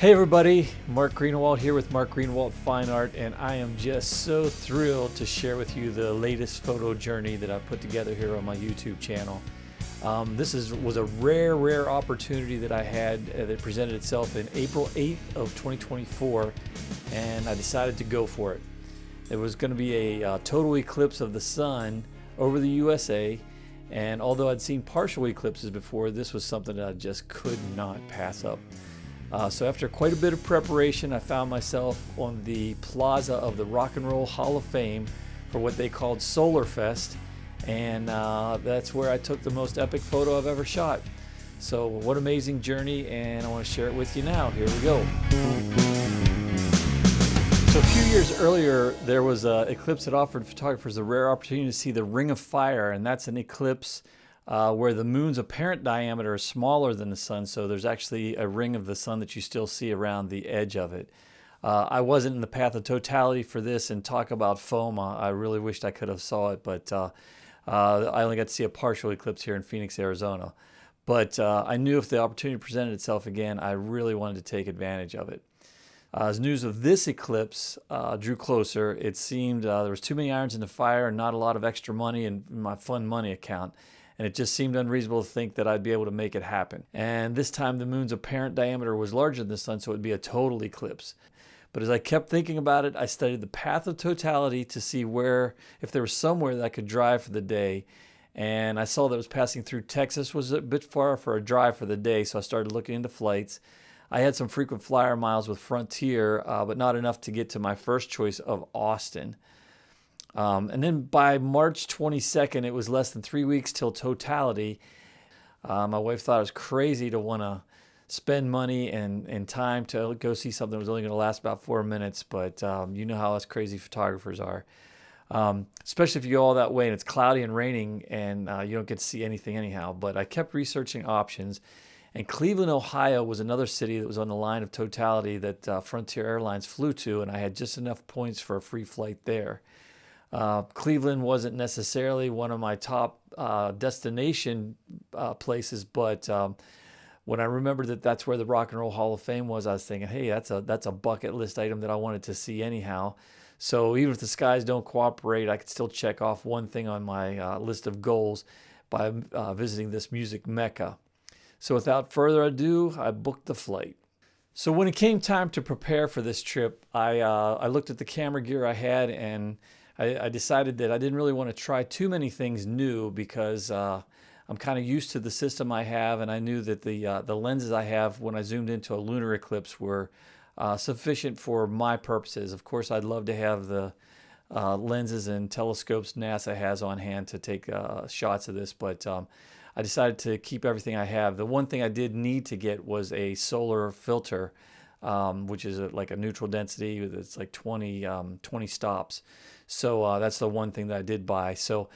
Hey everybody, Mark Greenawalt here with Mark Greenawalt Fine Art, and I am just so thrilled to share with you the latest photo journey that I've put together here on my YouTube channel. This was a rare opportunity that I had that presented itself in April 8th of 2024, and I decided to go for it. It was going to be a total eclipse of the sun over the USA, and although I'd seen partial eclipses before, this was something that I just could not pass up. So after quite a bit of preparation, I found myself on the plaza of the Rock and Roll Hall of Fame for what they called Solar Fest, and that's where I took the most epic photo I've ever shot. So what an amazing journey, and I want to share it with you now. Here we go. So a few years earlier, there was an eclipse that offered photographers a rare opportunity to see the Ring of Fire, and that's an eclipse where the moon's apparent diameter is smaller than the sun, so there's actually a ring of the sun that you still see around the edge of it. I wasn't in the path of totality for this, and talk about FOMA. I really wished I could have saw it, but I only got to see a partial eclipse here in Phoenix, Arizona. But I knew if the opportunity presented itself again, I really wanted to take advantage of it. As news of this eclipse drew closer, it seemed there was too many irons in the fire and not a lot of extra money in my fun money account. And it just seemed unreasonable to think that I'd be able to make it happen. And this time the moon's apparent diameter was larger than the sun, so it would be a total eclipse. But as I kept thinking about it, I studied the path of totality to see if there was somewhere that I could drive for the day. And I saw that it was passing through Texas, was a bit far for a drive for the day, so I started looking into flights. I had some frequent flyer miles with Frontier, but not enough to get to my first choice of Austin. And then by March 22nd, it was less than 3 weeks till totality. My wife thought it was crazy to want to spend money and time to go see something that was only going to last about 4 minutes, but you know how us crazy photographers are. Especially if you go all that way and it's cloudy and raining and you don't get to see anything anyhow. But I kept researching options, and Cleveland, Ohio was another city that was on the line of totality that Frontier Airlines flew to, and I had just enough points for a free flight there. Cleveland wasn't necessarily one of my top destination places, but when I remembered that that's where the Rock and Roll Hall of Fame was, I was thinking, hey, that's a bucket list item that I wanted to see anyhow. So even if the skies don't cooperate, I could still check off one thing on my list of goals by visiting this music mecca. So without further ado, I booked the flight. So when it came time to prepare for this trip, I looked at the camera gear I had, and I decided that I didn't really want to try too many things new because I'm kind of used to the system I have, and I knew that the lenses I have when I zoomed into a lunar eclipse were sufficient for my purposes. Of course, I'd love to have the lenses and telescopes NASA has on hand to take shots of this, but I decided to keep everything I have. The one thing I did need to get was a solar filter, which is like a neutral density. It's like 20 stops. So that's the one thing that I did buy. So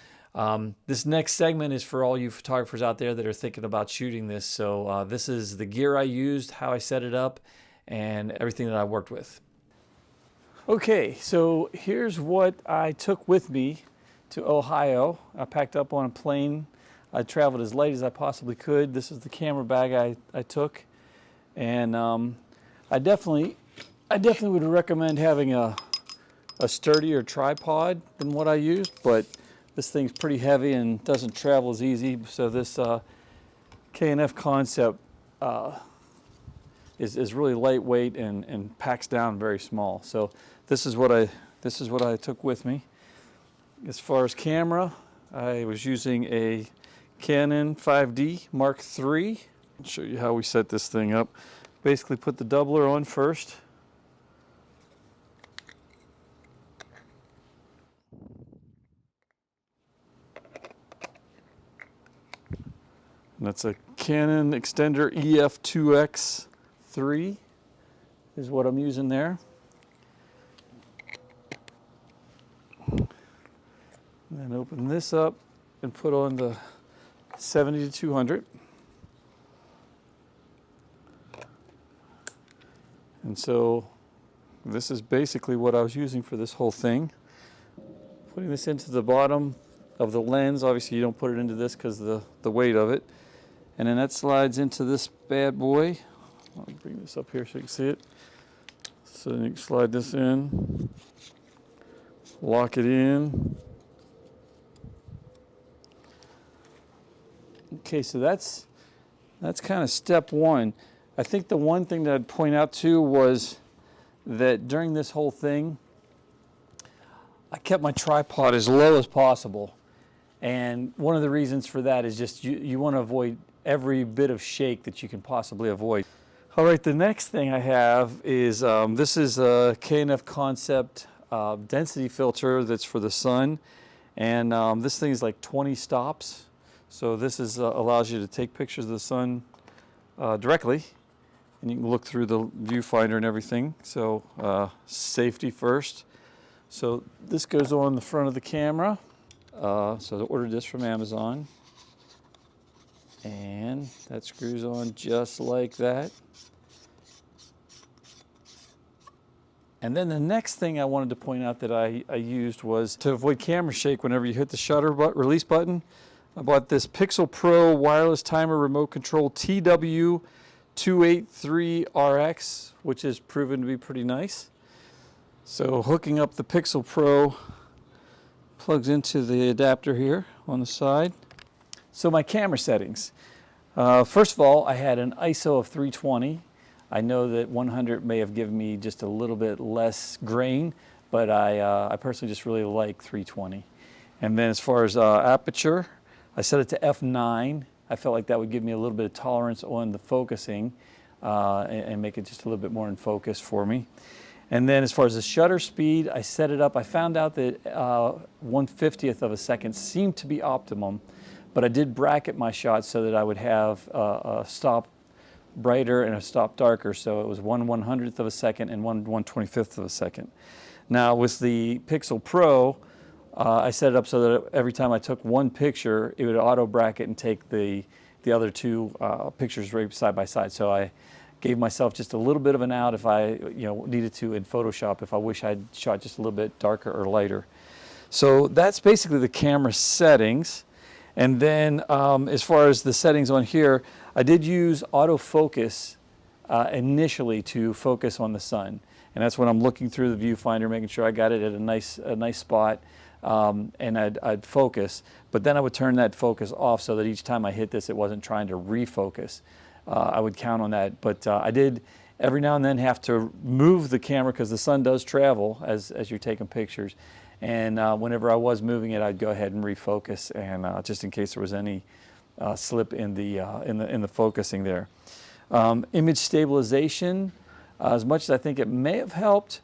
this next segment is for all you photographers out there that are thinking about shooting this. So this is the gear I used, how I set it up, and everything that I worked with. Okay, so here's what I took with me to Ohio. I packed up on a plane. I traveled as light as I possibly could. This is the camera bag I took, and I definitely would recommend having a sturdier tripod than what I used, but this thing's pretty heavy and doesn't travel as easy. So this K&F Concept is really lightweight and packs down very small. So this is what I took with me. As far as camera, I was using a Canon 5D Mark III. I'll show you how we set this thing up. Basically put the doubler on first. And that's a Canon extender EF2X3 is what I'm using there. And then open this up and put on the 70 to 200. And so this is basically what I was using for this whole thing. Putting this into the bottom of the lens. Obviously you don't put it into this because of the weight of it. And then that slides into this bad boy. I'll bring this up here so you can see it. So then you can slide this in, lock it in. Okay, so that's kind of step one. I think the one thing that I'd point out too was that during this whole thing, I kept my tripod as low as possible. And one of the reasons for that is just you want to avoid every bit of shake that you can possibly avoid. All right, the next thing I have is this is a K&F Concept density filter that's for the sun. And this thing is like 20 stops. So this is allows you to take pictures of the sun directly. And you can look through the viewfinder and everything. So safety first. So this goes on the front of the camera. So I ordered this from Amazon. And that screws on just like that. And then the next thing I wanted to point out that I used was to avoid camera shake whenever you hit the shutter release button. I bought this Pixel Pro wireless timer remote control TW283RX, which has proven to be pretty nice. So hooking up the Pixel Pro plugs into the adapter here on the side. So my camera settings. First of all, I had an ISO of 320. I know that 100 may have given me just a little bit less grain, but I personally just really like 320. And then as far as aperture, I set it to f9. I felt like that would give me a little bit of tolerance on the focusing and make it just a little bit more in focus for me. And then as far as the shutter speed, I set it up. I found out that 1/50th of a second seemed to be optimum, but I did bracket my shots so that I would have a stop brighter and a stop darker. So it was 1/100th of a second and 1/125th of a second. Now with the Pixel Pro, I set it up so that every time I took one picture, it would auto bracket and take the other two pictures right side by side. So I gave myself just a little bit of an out if I needed to in Photoshop if I wish I'd shot just a little bit darker or lighter. So that's basically the camera settings. And then as far as the settings on here, I did use autofocus initially to focus on the sun. And that's when I'm looking through the viewfinder, making sure I got it at a nice spot, and I'd focus. But then I would turn that focus off so that each time I hit this, it wasn't trying to refocus. I would count on that. But I did every now and then have to move the camera because the sun does travel as you're taking pictures. And whenever I was moving it, I'd go ahead and refocus, and just in case there was any slip in the focusing there. Image stabilization, as much as I think it may have helped,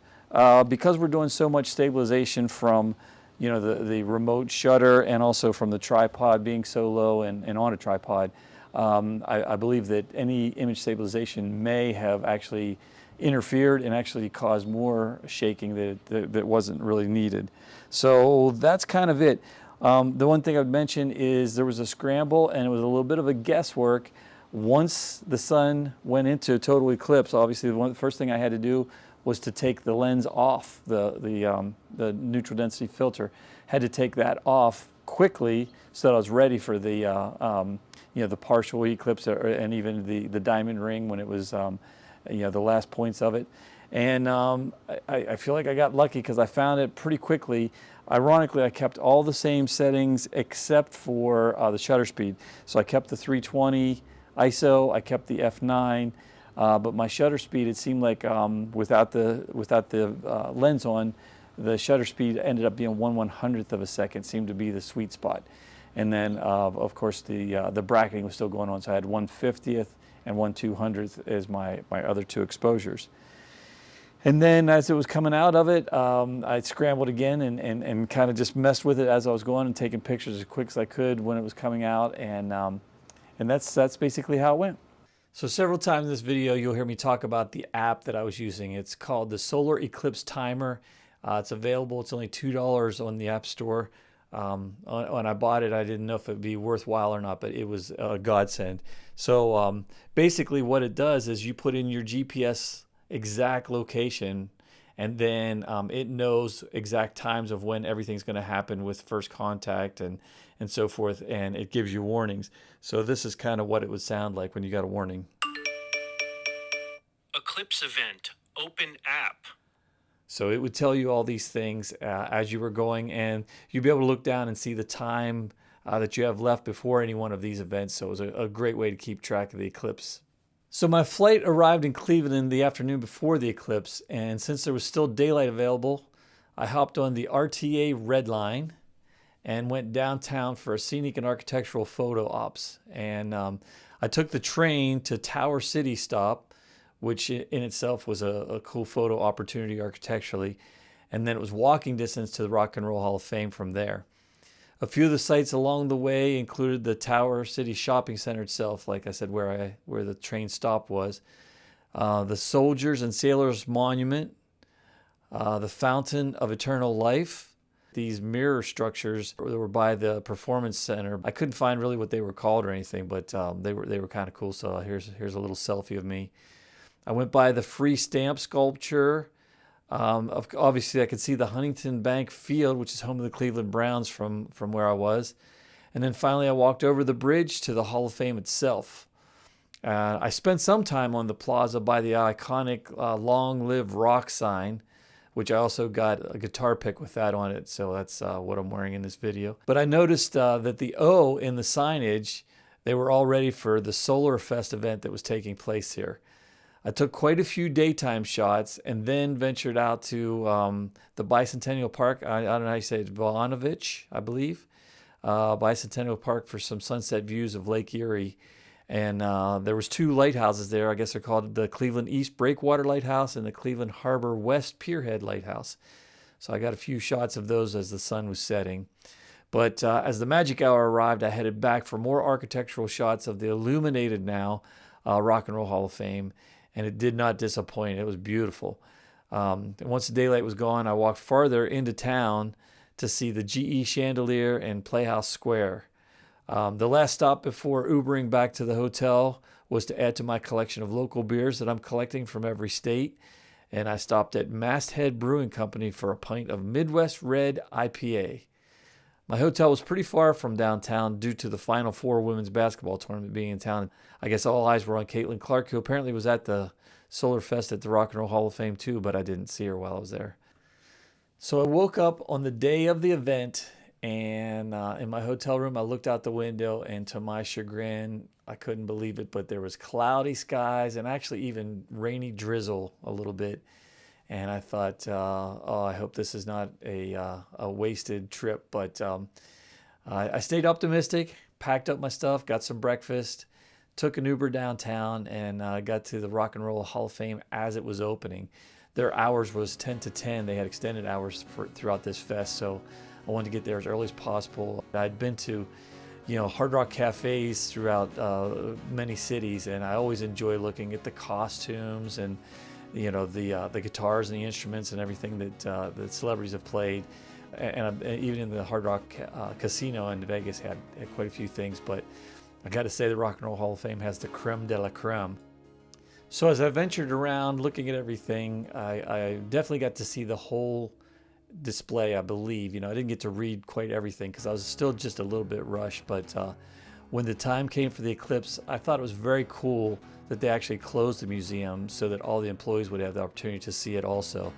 because we're doing so much stabilization from the remote shutter and also from the tripod being so low and on a tripod, I believe that any image stabilization may have actually interfered and actually caused more shaking that wasn't really needed. So that's kind of it. The one thing I would mention is there was a scramble, and it was a little bit of a guesswork. Once the sun went into total eclipse, obviously the first thing I had to do was to take the lens off, the neutral density filter. Had to take that off quickly so that I was ready for the partial eclipse and even the diamond ring when it was the last points of it. And I feel like I got lucky because I found it pretty quickly. Ironically, I kept all the same settings except for the shutter speed. So I kept the 320 ISO, I kept the f9, but my shutter speed, it seemed like without the lens on, the shutter speed ended up being 1/100th of a second, seemed to be the sweet spot. And then of course the bracketing was still going on, so I had 1/50th and 1/200th as my other two exposures. And then as it was coming out of it, I scrambled again and kind of just messed with it as I was going and taking pictures as quick as I could when it was coming out, and that's basically how it went. So several times in this video, you'll hear me talk about the app that I was using. It's called the Solar Eclipse Timer. It's available. It's only $2 on the App Store. When I bought it, I didn't know if it'd be worthwhile or not, but it was a godsend. So basically what it does is you put in your GPS exact location, and then it knows exact times of when everything's going to happen with first contact and so forth, and it gives you warnings. So this is kind of what it would sound like when you got a warning. Eclipse event, open app. So it would tell you all these things as you were going, and you'd be able to look down and see the time that you have left before any one of these events. So it was a great way to keep track of the eclipse. So my flight arrived in Cleveland the afternoon before the eclipse, and since there was still daylight available, I hopped on the RTA Red Line and went downtown for a scenic and architectural photo ops. And I took the train to Tower City stop, which in itself was a cool photo opportunity architecturally. And then it was walking distance to the Rock and Roll Hall of Fame from there. A few of the sites along the way included the Tower City Shopping Center itself, like I said, where the train stop was, the Soldiers and Sailors Monument, the Fountain of Eternal Life, these mirror structures that were by the Performance Center. I couldn't find really what they were called or anything, but they were kind of cool. So here's a little selfie of me. I went by the free stamp sculpture. Obviously, I could see the Huntington Bank Field, which is home of the Cleveland Browns from where I was. And then finally, I walked over the bridge to the Hall of Fame itself. I spent some time on the plaza by the iconic Long Live Rock sign, which I also got a guitar pick with that on it. So that's what I'm wearing in this video. But I noticed that the O in the signage, they were all ready for the Solar Fest event that was taking place here. I took quite a few daytime shots and then ventured out to the Bicentennial Park. I don't know how you say it, Vonovich, I believe. Bicentennial Park for some sunset views of Lake Erie. And there was two lighthouses there. I guess they're called the Cleveland East Breakwater Lighthouse and the Cleveland Harbor West Pierhead Lighthouse. So I got a few shots of those as the sun was setting. But as the magic hour arrived, I headed back for more architectural shots of the illuminated now Rock and Roll Hall of Fame. And it did not disappoint. It was beautiful. And once the daylight was gone, I walked farther into town to see the GE Chandelier and Playhouse Square. The last stop before Ubering back to the hotel was to add to my collection of local beers that I'm collecting from every state. And I stopped at Masthead Brewing Company for a pint of Midwest Red IPA. My hotel was pretty far from downtown due to the Final Four women's basketball tournament being in town. I guess all eyes were on Caitlin Clark, who apparently was at the Solar Fest at the Rock and Roll Hall of Fame too, but I didn't see her while I was there. So I woke up on the day of the event, and in my hotel room, I looked out the window, and to my chagrin, I couldn't believe it, but there was cloudy skies and actually even rainy drizzle a little bit. And I thought, oh, I hope this is not a wasted trip. But I stayed optimistic, packed up my stuff, got some breakfast, took an Uber downtown, and got to the Rock and Roll Hall of Fame as it was opening. Their hours was 10 to 10. They had extended hours throughout this fest, so I wanted to get there as early as possible. I'd been to, Hard Rock cafes throughout many cities, and I always enjoy looking at the costumes and the guitars and the instruments and everything that the celebrities have played. And even in the Hard Rock Casino in Vegas had quite a few things. But I got to say the Rock and Roll Hall of Fame has the creme de la creme. So as I ventured around looking at everything, I definitely got to see the whole display, I believe. I didn't get to read quite everything because I was still just a little bit rushed. But when the time came for the eclipse, I thought it was very cool that they actually closed the museum so that all the employees would have the opportunity to see it also.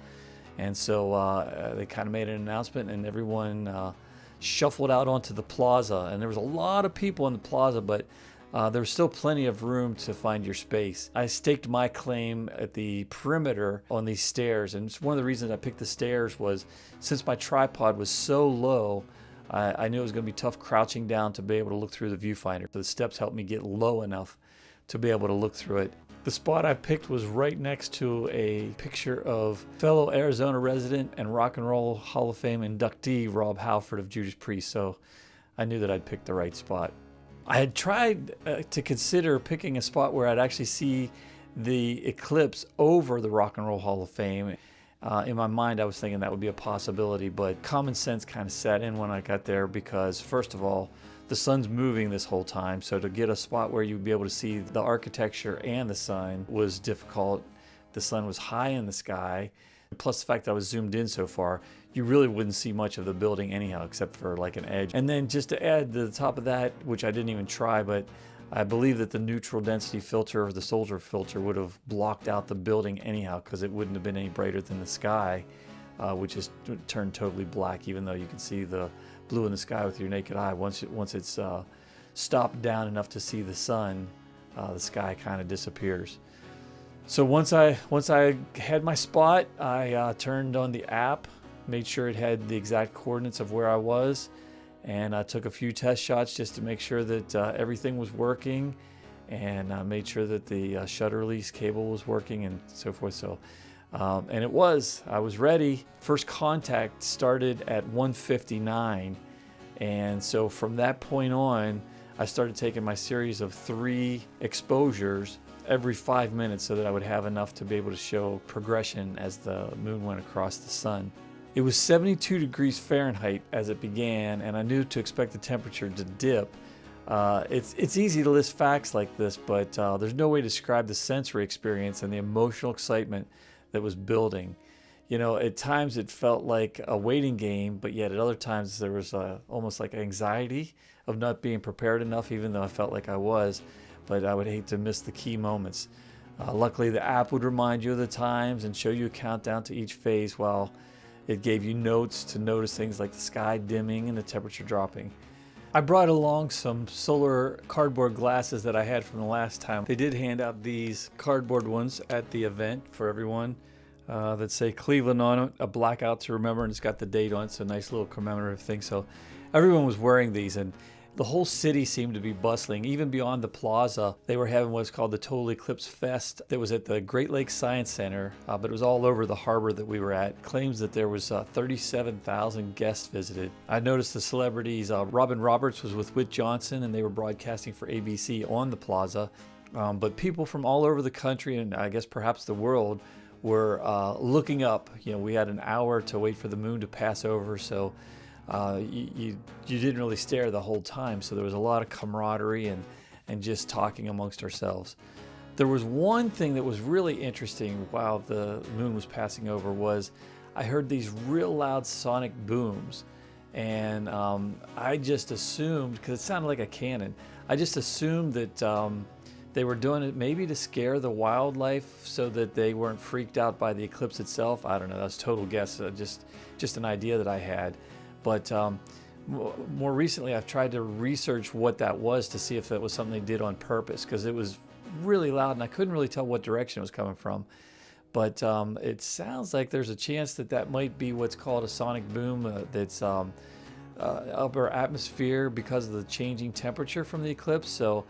And so they kind of made an announcement, and everyone shuffled out onto the plaza. And there was a lot of people in the plaza, but there was still plenty of room to find your space. I staked my claim at the perimeter on these stairs. And one of the reasons I picked the stairs was since my tripod was so low, I knew it was going to be tough crouching down to be able to look through the viewfinder. So the steps helped me get low enough to be able to look through it. The spot I picked was right next to a picture of fellow Arizona resident and Rock and Roll Hall of Fame inductee Rob Halford of Judas Priest, so I knew that I'd picked the right spot. I had tried to consider picking a spot where I'd actually see the eclipse over the Rock and Roll Hall of Fame. In my mind, I was thinking that would be a possibility, but common sense kind of set in when I got there because, first of all, the sun's moving this whole time, so to get a spot where you'd be able to see the architecture and the sun was difficult. The sun was high in the sky, plus the fact that I was zoomed in so far, you really wouldn't see much of the building anyhow, except for like an edge. And then just to add to the top of that, which I didn't even try, but I believe that the neutral density filter or the solar filter would have blocked out the building anyhow, because it wouldn't have been any brighter than the sky, which is turned totally black, even though you can see the blue in the sky with your naked eye. Once it's stopped down enough to see the sun, the sky kind of disappears. So once I had my spot, I turned on the app, made sure it had the exact coordinates of where I was, and I took a few test shots just to make sure that everything was working, and I made sure that the shutter release cable was working and so forth. So, and I was ready. First contact started at 1:59, and so from that point on, I started taking my series of 3 exposures every 5 minutes so that I would have enough to be able to show progression as the moon went across the sun. It was 72 degrees Fahrenheit as it began, and I knew to expect the temperature to dip. It's easy to list facts like this, but there's no way to describe the sensory experience and the emotional excitement that was building. You know, at times it felt like a waiting game, but yet at other times there was almost like anxiety of not being prepared enough, even though I felt like I was, but I would hate to miss the key moments. Luckily, the app would remind you of the times and show you a countdown to each phase, while it gave you notes to notice things like the sky dimming and the temperature dropping. I brought along some solar cardboard glasses that I had from the last time. They did hand out these cardboard ones at the event for everyone that say Cleveland on it, a blackout to remember, and it's got the date on it, so a nice little commemorative thing. So everyone was wearing these, and the whole city seemed to be bustling. Even beyond the plaza, they were having what's called the Total Eclipse Fest that was at the Great Lakes Science Center, but it was all over the harbor that we were at. Claims that there was 37,000 guests visited. I noticed the celebrities. Robin Roberts was with Whit Johnson, and they were broadcasting for ABC on the plaza. But people from all over the country, and I guess perhaps the world, were looking up. You know, we had an hour to wait for the moon to pass over, so you didn't really stare the whole time, so there was a lot of camaraderie and just talking amongst ourselves. There was one thing that was really interesting while the moon was passing over. Was I heard these real loud sonic booms, and I just assumed, because it sounded like a cannon, I just assumed that they were doing it maybe to scare the wildlife so that they weren't freaked out by the eclipse itself. I don't know, that's total guess, just an idea that I had. But more recently, I've tried to research what that was to see if that was something they did on purpose, because it was really loud and I couldn't really tell what direction it was coming from. But it sounds like there's a chance that that might be what's called a sonic boom that's upper atmosphere because of the changing temperature from the eclipse. So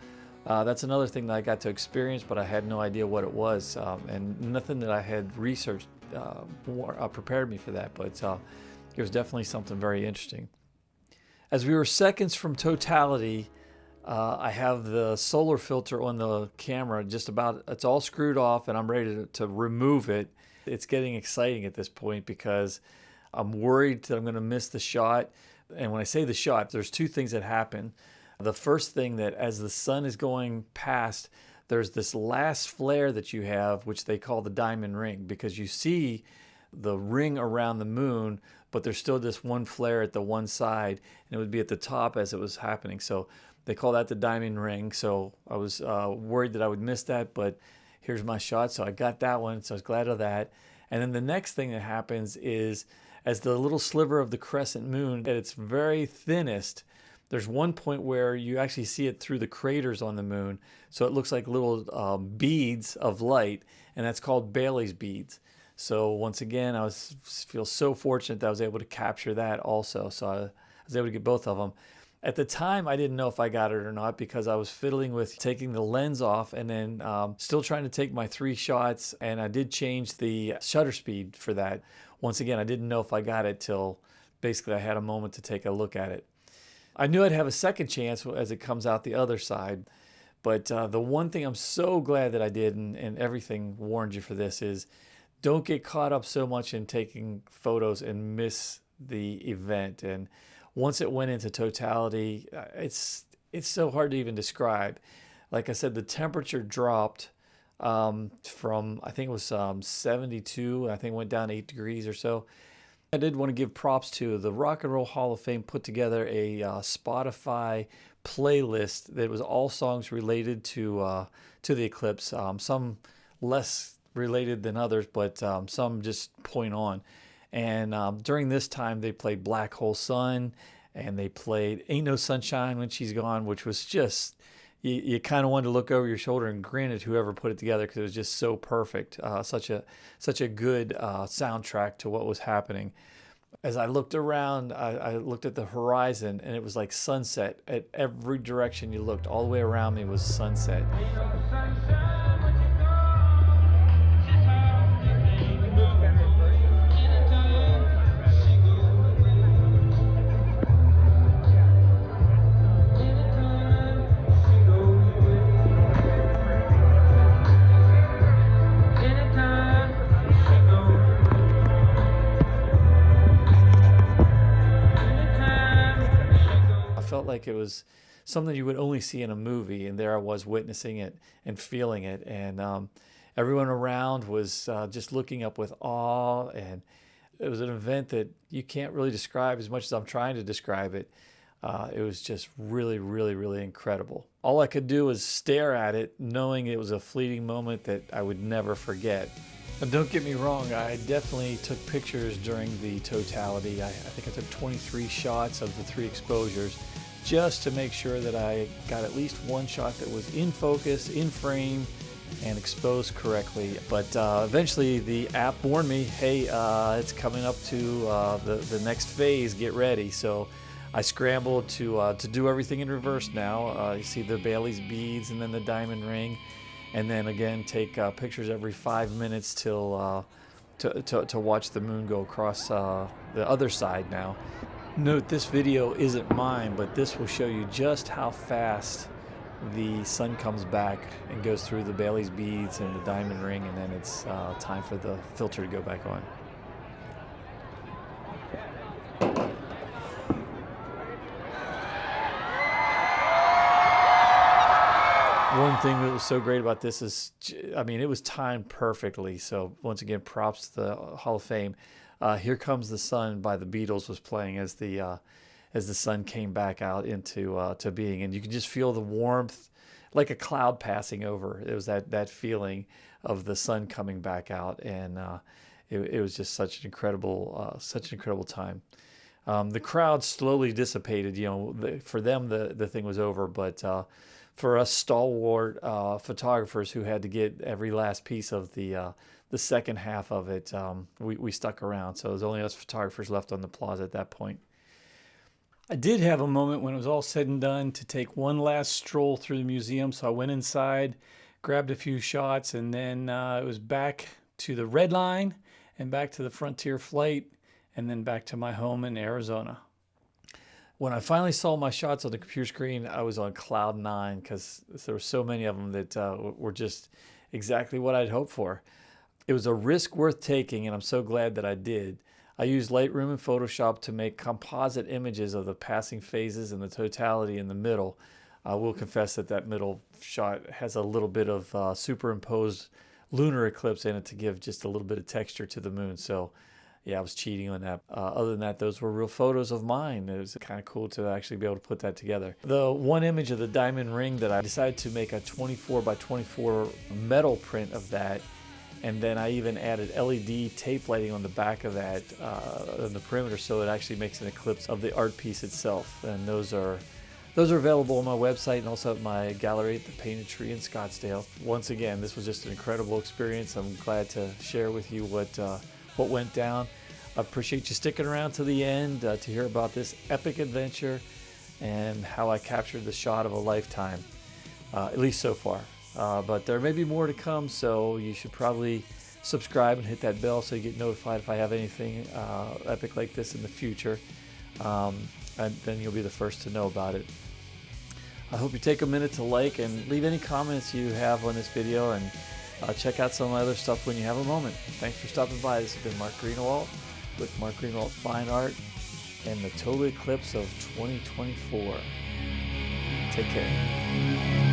that's another thing that I got to experience, but I had no idea what it was, and nothing that I had researched prepared me for that. But it was definitely something very interesting. As we were seconds from totality, I have the solar filter on the camera it's all screwed off, and I'm ready to remove it. It's getting exciting at this point because I'm worried that I'm going to miss the shot. And when I say the shot, there's 2 things that happen. The first thing, that as the sun is going past, there's this last flare that you have, which they call the diamond ring, because you see the ring around the moon, but there's still this one flare at the one side, and it would be at the top as it was happening. So they call that the diamond ring. So I was worried that I would miss that, but here's my shot. So I got that one, so I was glad of that. And then the next thing that happens is, as the little sliver of the crescent moon at its very thinnest, there's one point where you actually see it through the craters on the moon. So it looks like little beads of light, and that's called Bailey's beads. So once again, I feel so fortunate that I was able to capture that also. So I was able to get both of them. At the time, I didn't know if I got it or not, because I was fiddling with taking the lens off and then still trying to take my 3 shots. And I did change the shutter speed for that. Once again, I didn't know if I got it till basically I had a moment to take a look at it. I knew I'd have a second chance as it comes out the other side. But the one thing I'm so glad that I did, and everything warned you for this, is don't get caught up so much in taking photos and miss the event. And once it went into totality, it's so hard to even describe. Like I said, the temperature dropped from, I think it was 72, I think it went down 8 degrees or so. I did want to give props to the Rock and Roll Hall of Fame put together a Spotify playlist that was all songs related to the Eclipse. Some less related than others, but some just point on. And during this time, they played Black Hole Sun, and they played Ain't No Sunshine When She's Gone, which was just, you kind of wanted to look over your shoulder and grin at whoever put it together because it was just so perfect. Such a good soundtrack to what was happening. As I looked around, I looked at the horizon, and it was like sunset. At every direction you looked, all the way around me was sunset. Felt like it was something you would only see in a movie, and there I was witnessing it and feeling it, and everyone around was just looking up with awe, and it was an event that you can't really describe as much as I'm trying to describe it. It was just really, really, really incredible. All I could do was stare at it, knowing it was a fleeting moment that I would never forget. And don't get me wrong, I definitely took pictures during the totality. I think I took 23 shots of the 3 exposures just to make sure that I got at least one shot that was in focus, in frame, and exposed correctly. But eventually the app warned me, hey, it's coming up to the next phase, get ready. So I scrambled to do everything in reverse now. You see the Bailey's beads and then the diamond ring. And then again, take pictures every 5 minutes till to watch the moon go across the other side now. Note, this video isn't mine, but this will show you just how fast the sun comes back and goes through the Bailey's beads and the diamond ring, and then it's time for the filter to go back on. One thing that was so great about this is, I mean, it was timed perfectly. So once again, props to the Hall of Fame. Here Comes the Sun by the Beatles was playing as the sun came back out into to being, and you could just feel the warmth, like a cloud passing over. It was that feeling of the sun coming back out, and it was just such an incredible time. The crowd slowly dissipated. You know, for them the thing was over, but for us stalwart photographers who had to get every last piece of the second half of it, we stuck around. So it was only us photographers left on the plaza at that point. I did have a moment when it was all said and done to take one last stroll through the museum. So I went inside, grabbed a few shots, and then it was back to the Red Line and back to the Frontier Flight, and then back to my home in Arizona. When I finally saw my shots on the computer screen, I was on cloud 9 because there were so many of them that were just exactly what I'd hoped for. It was a risk worth taking, and I'm so glad that I did. I used Lightroom and Photoshop to make composite images of the passing phases and the totality in the middle. I will confess that middle shot has a little bit of superimposed lunar eclipse in it to give just a little bit of texture to the moon. So yeah, I was cheating on that. Other than that, those were real photos of mine. It was kind of cool to actually be able to put that together. The one image of the diamond ring that I decided to make a 24 by 24 metal print of that. And then I even added LED tape lighting on the back of that, on the perimeter, so it actually makes an eclipse of the art piece itself. And those are available on my website and also at my gallery at the Painted Tree in Scottsdale. Once again, this was just an incredible experience. I'm glad to share with you what went down. I appreciate you sticking around to the end to hear about this epic adventure and how I captured the shot of a lifetime, at least so far. But there may be more to come, so you should probably subscribe and hit that bell so you get notified if I have anything epic like this in the future. And then you'll be the first to know about it. I hope you take a minute to like and leave any comments you have on this video, and check out some other stuff when you have a moment. Thanks for stopping by. This has been Mark Greenawalt with Mark Greenawalt Fine Art and the total eclipse of 2024. Take care.